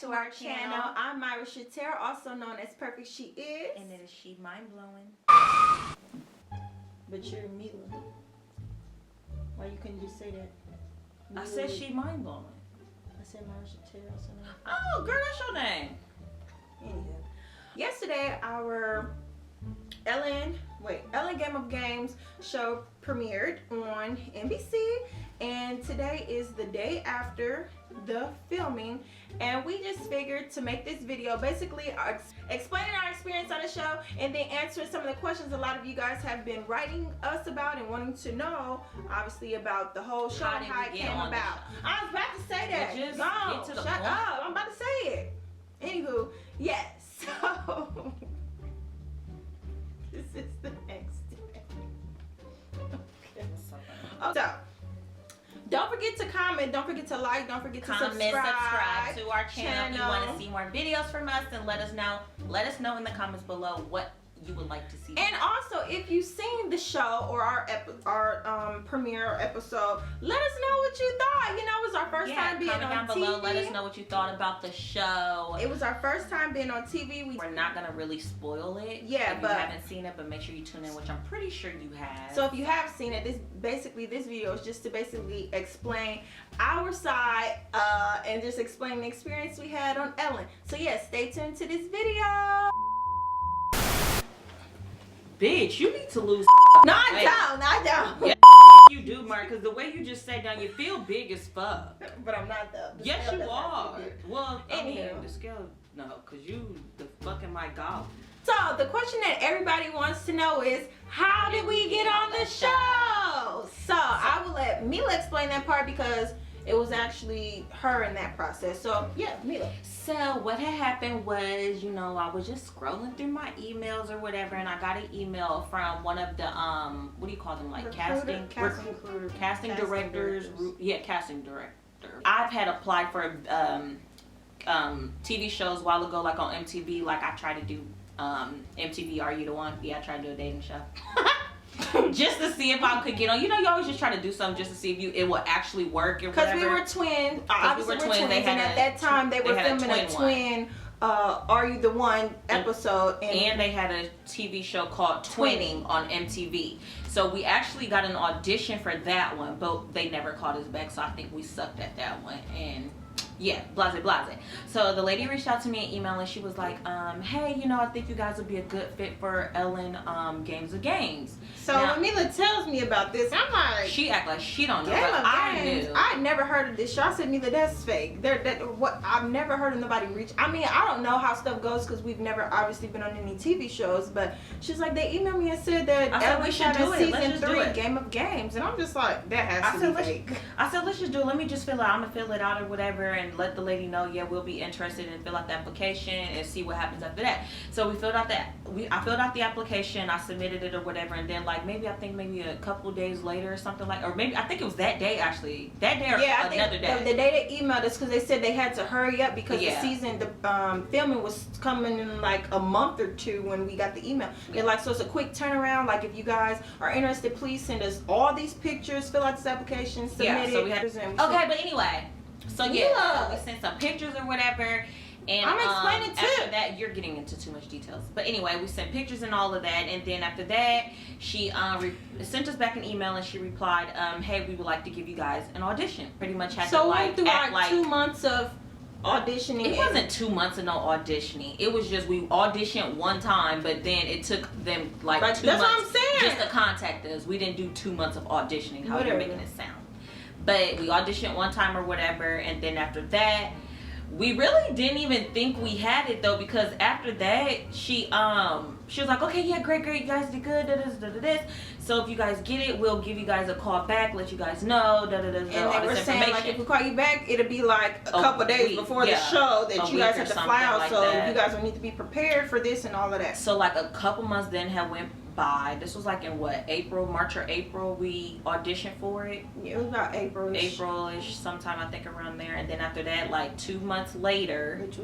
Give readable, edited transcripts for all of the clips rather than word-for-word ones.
to our channel. I'm Myra Shatera, also known as Perfect She Is. And then is she mind-blowing? But you're Mila. Why you couldn't just say that? I said she mind-blowing. I said Myra Shatera, also known as Oh, girl, that's your name. Anywho. Yesterday, our Ellen Game of Games show premiered on NBC, and today is the day after the filming, and we just figured to make this video basically explaining our experience on the show and then answering some of the questions a lot of you guys have been writing us about and wanting to know, obviously, about the whole show and how it came about. I was about to say that. Just no, get to the shut point. up. I'm about to say it. Anywho, yes. So this is the next day. Okay. So don't forget to comment, don't forget to like, don't forget to subscribe to our channel. If you want to see more videos from us, and let us know in the comments below what you would like to see. And also, if you've seen the show or our premiere episode, let us know what you thought. You know, it was our first time being on down TV. below. Let us know what you thought about the show. It was our first time being on TV. We're not gonna really spoil it. Yeah, if but you haven't seen it, but make sure you tune in, which I'm pretty sure you have. So if you have seen it, this video is just to basically explain our side and just explain the experience we had on Ellen. So yes, stay tuned to this video. Bitch, you need to lose. No, I don't. Yeah, you do, Mark, because the way you just sat down, you feel big as fuck. But I'm not though. Yes, you are. Well, Anywho. the scale, no, because you the fucking my golf. So the question that everybody wants to know is, how did we get on the show? So I will let Mila explain that part because it was actually her in that process. So yeah, Mila. So what had happened was, you know, I was just scrolling through my emails or whatever, and I got an email from one of the what do you call them, like casting directors. Yeah, casting director. I've had applied for TV shows a while ago, like on MTV. Like I tried to do MTV Are You the One? Yeah, I tried to do a dating show. Just to see if I could get on. You know, you always just try to do something just to see if it will actually work or whatever. Because we were twins. Obviously we were twins. And at that time they were filming a twin Are You the One episode. And they had a TV show called Twinning on MTV. So we actually got an audition for that one, but they never called us back. So I think we sucked at that one. And yeah, blase. So the lady reached out to me in email and she was like, hey, you know, I think you guys would be a good fit for Ellen Games of Games. So now, when Mila tells me about this, I'm like, she act like she don't know. Game of I Games. knew. I never heard of this show. I said, Mila, that's fake. I've never heard of nobody reach. I mean, I don't know how stuff goes because we've never obviously been on any TV shows. But she's like, they emailed me and said that Ellen should do it. Season 3 Game of Games, and I'm just like, that has to be fake. I said, let's just do it. Let me just fill it out. I'm gonna fill it out or whatever, and let the lady know, yeah, we'll be interested and fill out the application and see what happens after that. So we filled out I filled out the application, I submitted it or whatever, and then like maybe a couple days later or something like, or maybe I think it was that day actually, that day or another day. The day they emailed us because they said they had to hurry up because the filming was coming in like a month or two when we got the email. They're like, so it's a quick turnaround. Like if you guys are interested, please send us all these pictures, fill out this application, submit it. So we had but anyway. So yeah, we sent some pictures or whatever, and I'm explaining too. After that, you're getting into too much details. But anyway, we sent pictures and all of that, and then after that, she sent us back an email and she replied, "Hey, we would like to give you guys an audition." Pretty much had to like through act like 2 months of auditioning. It wasn't 2 months of no auditioning. It was just we auditioned one time, but then it took them like 2 months what I'm saying. Just to contact us. We didn't do 2 months of auditioning. How you're making it sound. But we auditioned one time or whatever, and then after that, we really didn't even think we had it though, because after that, she was like, okay, yeah, great, you guys did good, da-da-da-da-da. So if you guys get it, we'll give you guys a call back, let you guys know, da-da-da-da, and they were saying, like, if we call you back, it'll be like a couple days before the show that you guys have to fly out, like so you guys will need to be prepared for this and all of that. So like a couple months then had went by. This was like in what, March or April we auditioned for it. Yeah, it was about April-ish, sometime I think around there. And then after that, like 2 months later, which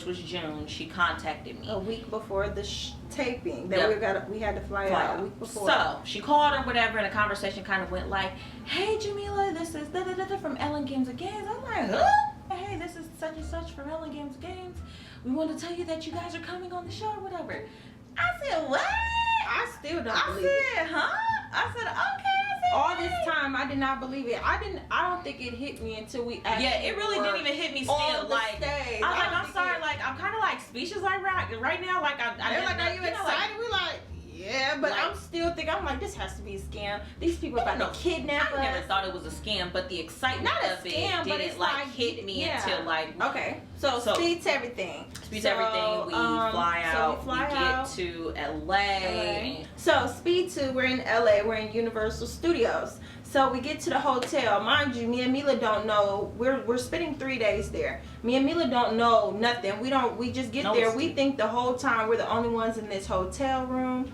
was June, she contacted me a week before the taping that we had to fly out a week before. So she called or whatever, and the conversation kind of went like, hey Jamila, this is da-da-da-da from Ellen Games of Games. I'm like, huh? hey, this is such and such from Ellen Games Games. We want to tell you that you guys are coming on the show or whatever. I said, what? I still don't believe it. I said, huh? I said, okay. I said, All this time, I did not believe it. I don't think it hit me until we actually yeah, it really didn't even hit me still. on the Like, stage. I was like, I'm sorry. Like, I'm kind of like speechless like right now. Like, They're like, are you excited? We're like, yeah, but like, I'm still thinking, I'm like, this has to be a scam. These people are about to kidnap us. I never thought it was a scam, but the excitement Not a of scam, it but didn't it's like like, hit me yeah. until like. Okay, so speed to everything. Speed to everything. We fly out. We get to LA. So speed to, we're in LA. We're in Universal Studios. So we get to the hotel. Mind you, me and Mila don't know. We're spending 3 days there. Me and Mila don't know nothing. We just get there. We think the whole time we're the only ones in this hotel room.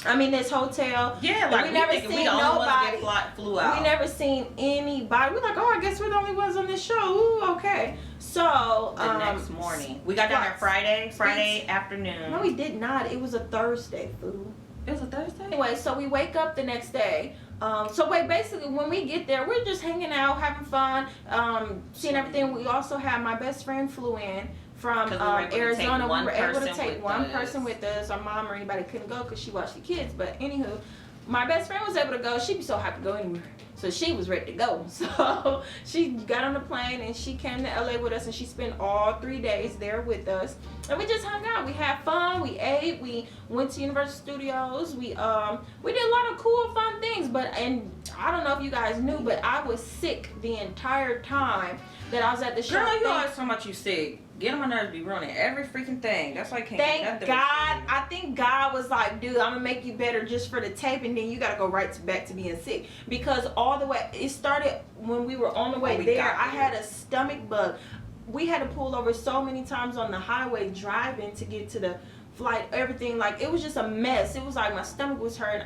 I mean, this hotel. Yeah, like we never seen nobody. Flew out. We never seen anybody. We're like, oh, I guess we're the only ones on this show. Ooh, okay. So the next morning, we got down there Friday afternoon. No, we did not. It was a Thursday, food. It was a Thursday. Anyway, so we wake up the next day. Basically, when we get there, we're just hanging out, having fun, seeing everything. We also had my best friend flew in from Arizona. We were able to take one person with us. Our mom or anybody couldn't go because she watched the kids. But anywho, my best friend was able to go. She'd be so happy to go anywhere. So she was ready to go. So she got on the plane and she came to LA with us, and she spent all 3 days there with us. And we just hung out. We had fun. We ate. We went to Universal Studios. We did a lot of cool, fun things. And I don't know if you guys knew, but I was sick the entire time that I was at the show. Girl, you always talking about you sick. Get on my nerves, be ruining every freaking thing. That's why I can't. Thank God. I think God was like, dude, I'm gonna make you better just for the tape, and then you gotta go back to being sick. Because all the way, it started when we were on the way there. I had a stomach bug. We had to pull over so many times on the highway driving to get to the flight. Everything, like, it was just a mess. It was like my stomach was hurting.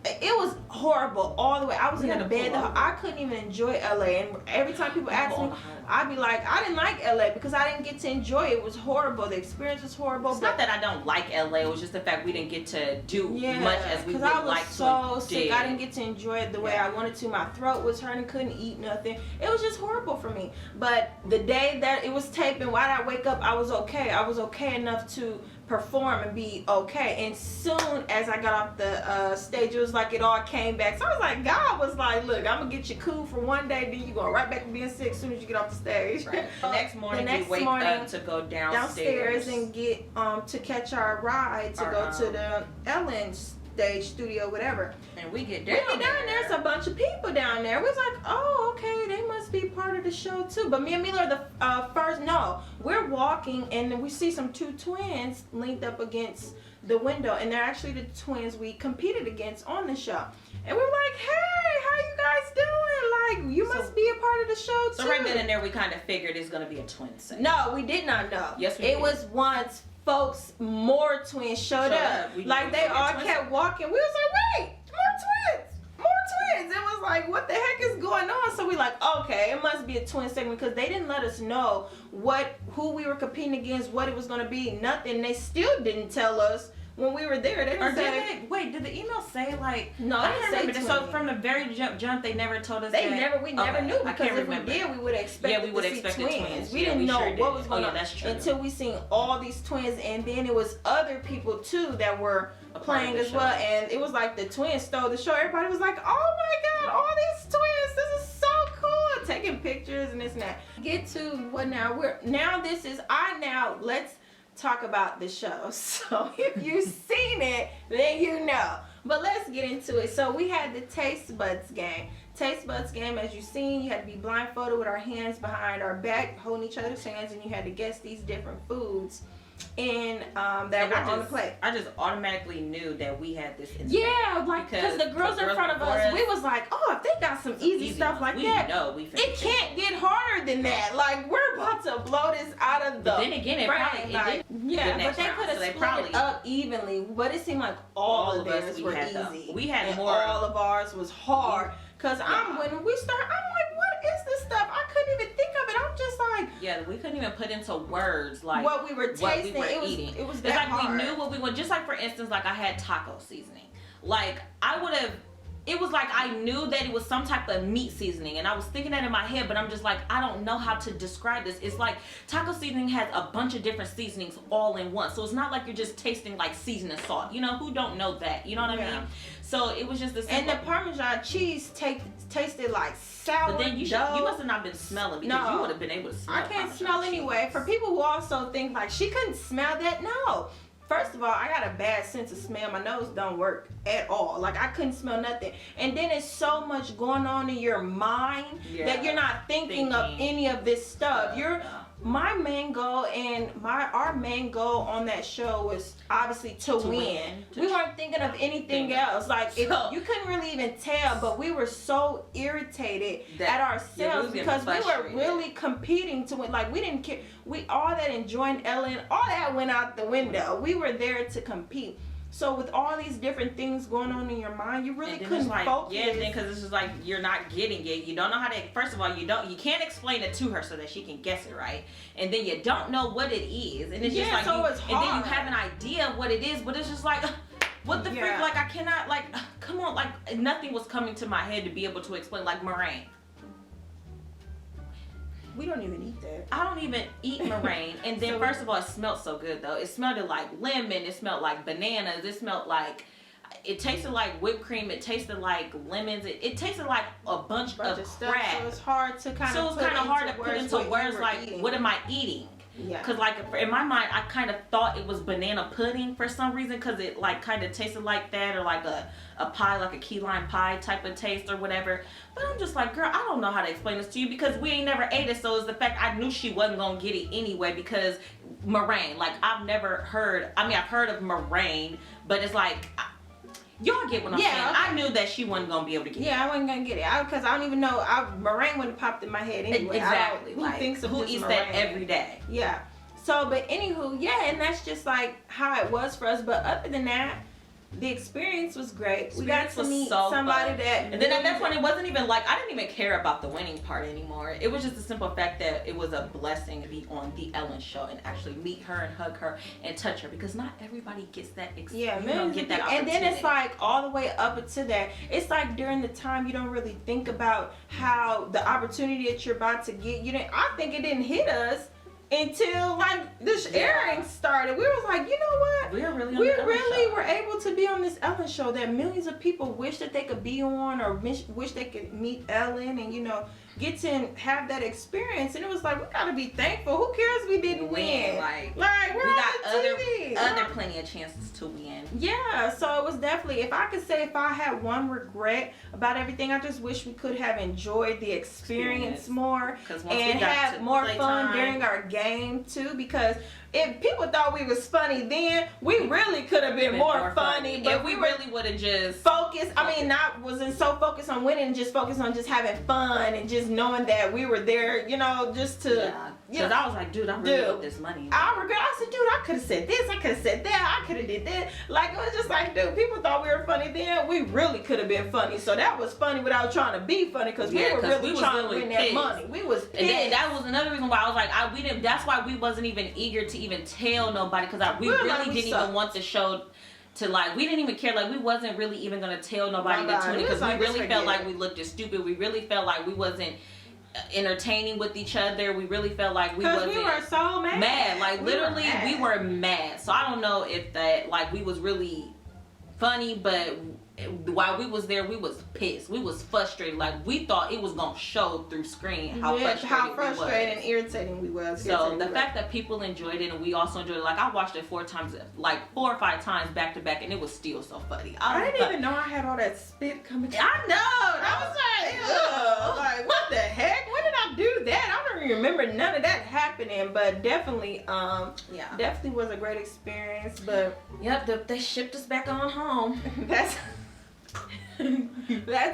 It was horrible all the way. I was in the bed. I couldn't even enjoy LA. And every time people ask me, I'd be like, I didn't like LA because I didn't get to enjoy it. It was horrible. The experience was horrible. It's not that I don't like LA. It was just the fact we didn't get to do much as we would like to. Because I was so sick. I didn't get to enjoy it the way I wanted to. My throat was hurting. Couldn't eat nothing. It was just horrible for me. But the day that it was taping, why did I wake up? I was okay. I was okay enough to perform and be okay. And soon as I got off the stage, it was like it all came back. So I was like, God was like, look, I'm gonna get you cool for one day, then you going right back to being sick as soon as you get off the stage. Right. The next morning we wake up to go downstairs and get to catch our ride to go to the Ellen stage studio, whatever. And we get down there's a bunch of people down there. We was like, oh, okay, they must be part of the show too. But me and Mila are the first. No, we're walking and we see two twins linked up against the window, and they're actually the twins we competed against on the show. And we're like, hey, how you guys doing? Like, you must be a part of the show too. So right then and there, we kind of figured it's gonna be a twin set. No, we did not know. Yes, we did. It was once more twins showed up. Like, they all kept walking. We was like, wait, more twins. It was like, what the heck is going on? So we like, okay, it must be a twin segment, because they didn't let us know who we were competing against, what it was going to be, nothing. They still didn't tell us when we were there. They didn't say. Wait, did the email say like? No, I can't remember. So from the very jump, they never told us. We never knew, because if we did, we would expect to see twins. We didn't know what was going on until we seen all these twins, and then it was other people too that were playing as well, and it was like the twins stole the show. Everybody was like, oh my God, all these twins, this is so cool, taking pictures and this and that. Get to what now? Let's talk about the show. So if you've seen it, then you know. But let's get into it. So we had the Taste Buds game. Taste Buds game, as you've seen, you had to be blindfolded with our hands behind our back, holding each other's hands, and you had to guess these different foods that were on the plate. I just automatically knew that we had this. Yeah, like, because the girls in front of us, we was like, oh, if they got some easy stuff like that, it can't get harder than that. Like, we're about to blow this out of the. But then again, but they could have split it up evenly. But it seemed like all of theirs were easy. We had more. All of ours was hard. Cause when we start, I'm like, what is this stuff? I couldn't even think of it. I'm just like, we couldn't even put into words like what we were tasting. Eating. It was that hard. We knew what we wanted. Just like, for instance, like, I had taco seasoning. Like, I would have it was like I knew that it was some type of meat seasoning, and I was thinking that in my head, but I'm just like, I don't know how to describe this. It's like taco seasoning has a bunch of different seasonings all in one, so it's not like you're just tasting like seasoning salt. You know, who don't know that? You know what I mean? So it was just the and the Parmesan cheese tasted like sour. But then you must have not been smelling, because you would have been able to smell. I can't smell anyway. For people who also think like she couldn't smell that, no. First of all, I got a bad sense of smell. My nose don't work at all. Like, I couldn't smell nothing. And then it's so much going on in your mind that you're not thinking of any of this stuff. My main goal and our main goal on that show was obviously to win. We weren't thinking of anything else. Like, you couldn't really even tell, but we were so irritated at ourselves because we were really competing to win. Like, we didn't care. All that enjoying Ellen, all that went out the window. We were there to compete. So with all these different things going on in your mind, you really couldn't focus. Yeah, because it's just like you're not getting it. You don't know how to. First of all, you can't explain it to her so that she can guess it right, and then you don't know what it is, and it's just like, so it's hard. And then you have an idea of what it is, but it's just like, what the frick? Like, I cannot, like, come on, like, nothing was coming to my head to be able to explain, like meringue. We don't even eat that. I don't even eat meringue. And then first of all, it smelled so good though. It smelled like lemon. It smelled like bananas. It smelled like, it tasted like whipped cream. It tasted like lemons. It tasted like a bunch of stuff. crap. So it's hard to kind of put into words like, eating. What am I eating? Yeah. Cause like in my mind, I kind of thought it was banana pudding for some reason, cause it like kind of tasted like that, or like a pie, like a key lime pie type of taste or whatever. But I'm just like, girl, I don't know how to explain this to you because we ain't never ate it. So it's the fact I knew she wasn't gonna get it anyway, because meringue, like I've heard of meringue, but it's like, y'all get what I'm saying. Okay. I knew that she wasn't gonna be able to get it. Yeah, I wasn't gonna get it because I don't even know. Meringue wouldn't have popped in my head anyway. Exactly. Who eats that every day? Yeah. So, but anywho, and that's just like how it was for us. But other than that, the experience was great. We got to meet somebody that. And then at that point, it wasn't even like, I didn't even care about the winning part anymore. It was just the simple fact that it was a blessing to be on the Ellen show and actually meet her and hug her and touch her, because not everybody gets that experience. Get that opportunity. And then it's like all the way up to that. It's like during the time you don't really think about how the opportunity that you're about to get. I think it didn't hit us until like this airing started. We was like, you know what? We were able to be on this Ellen show that millions of people wish that they could be on, or wish they could meet Ellen and get to have that experience. And it was like, we gotta be thankful. Who cares we didn't win? Like we got other plenty of chances to win. Yeah, so it was definitely, if I had one regret about everything, I just wish we could have enjoyed the experience more and had more fun during our game too, because if people thought we was funny then, we really could have been more funny. But we really would have just focused. Wasn't so focused on winning, just focused on just having fun and just knowing that we were there, just to. Because I was like, dude, I really love this money. I said, dude, I could have said this, I could have said that, I could have did that. Like, it was just like, dude, people thought we were funny then. We really could have been funny. So that was funny without trying to be funny, because we were really trying to win that money. We was pissed. And then that was another reason why I was like, that's why we wasn't even eager to even tell nobody, because we really didn't even want the show to, like, we didn't even care. Like, we wasn't really even going to tell nobody to tune in, because we really felt like we looked stupid. We really felt like we wasn't entertaining with each other. We really felt like we wasn't. We were so mad. Like, literally, we were mad. So I don't know if that, like, we was really funny, but while we was there, we was pissed. We was frustrated. Like, we thought it was gonna show through screen how frustrated and irritating we was. So the fact that people enjoyed it and we also enjoyed it, like, I watched it 4 or 5 times back to back, and it was still so funny. I didn't even know I had all that spit coming. I know. I was like, like, what the heck? When did I do that? I don't even remember none of that happening. But definitely, definitely was a great experience. But they shipped us back on home. That's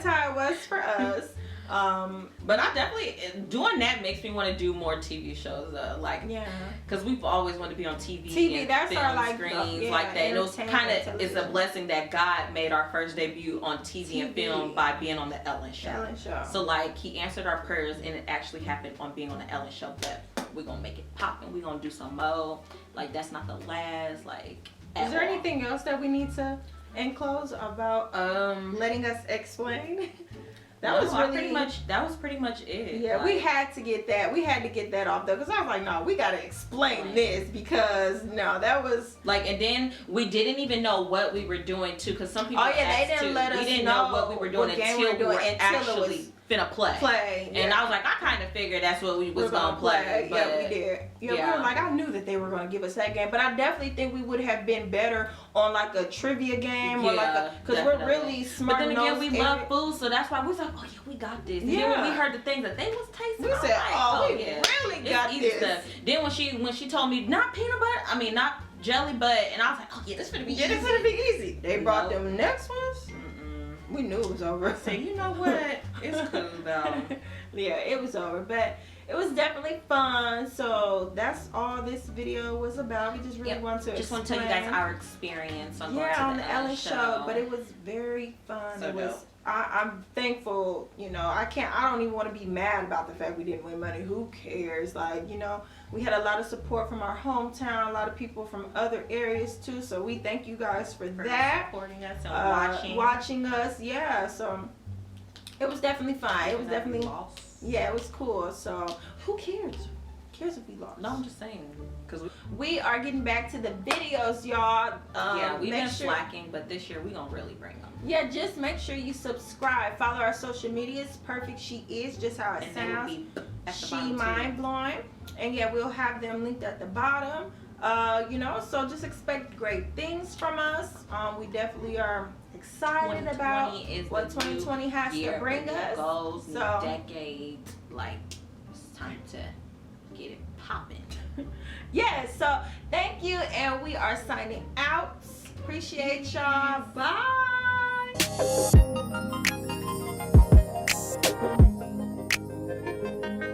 how it was for us. But I definitely, doing that makes me want to do more TV shows, because we've always wanted to be on TV and that's film our screens like that. And it was it's a blessing that God made our first debut on TV and film by being on the Ellen show. So like, he answered our prayers, and it actually happened on being on the Ellen show. But we're gonna make it pop, and we're gonna do some more. Like, that's not the last. Like, is there anything else that we need to in close about letting us explain? That was pretty much it. Yeah, like, we had to get that. We had to get that off though, because I was like, no, we gotta explain this, because no, that was like, and then we didn't even know what we were doing too, because some people they didn't let us we didn't know what we were doing until we were actually finna play. Yeah. And I was like, I kind of figured that's what we was gonna play. But yeah, we did. Yeah, we were like, I knew that they were gonna give us that game, but I definitely think we would have been better on like a trivia game or like a, because we're really smart. But then again, we love food, so that's why we was like, oh yeah, we got this. And then when we heard the things that they was tasting, we said, like, we really got easy this. Stuff. Then when she told me not peanut butter, not jelly, but, and I was like, oh yeah, this gonna be easy. Yeah, this gonna be easy. They brought them next ones. We knew it was over. So you know what? It's cool though. Yeah, it was over, but it was definitely fun. So that's all this video was about. We just really want to tell you guys our experience on going to on the the Ellen show. But it was very fun. So it was. I'm thankful. I don't even want to be mad about the fact we didn't win money. Who cares? Like, we had a lot of support from our hometown, a lot of people from other areas too. So we thank you guys for that. Supporting us and watching us. Yeah. So it was definitely fun. It was definitely it was cool. So who cares? Who cares if we lost? No, I'm just saying, because we are getting back to the videos, y'all. We've been slacking, but this year we gonna really bring them. Yeah, just make sure you subscribe. Follow our social medias. Perfect She Is, just how it sounds. She Mind Blowing. And yeah, we'll have them linked at the bottom. So just expect great things from us. We definitely are excited about what 2020 has to bring us. Goals, new decade, like it's time to get it popping. So thank you, and we are signing out. Appreciate y'all. Bye.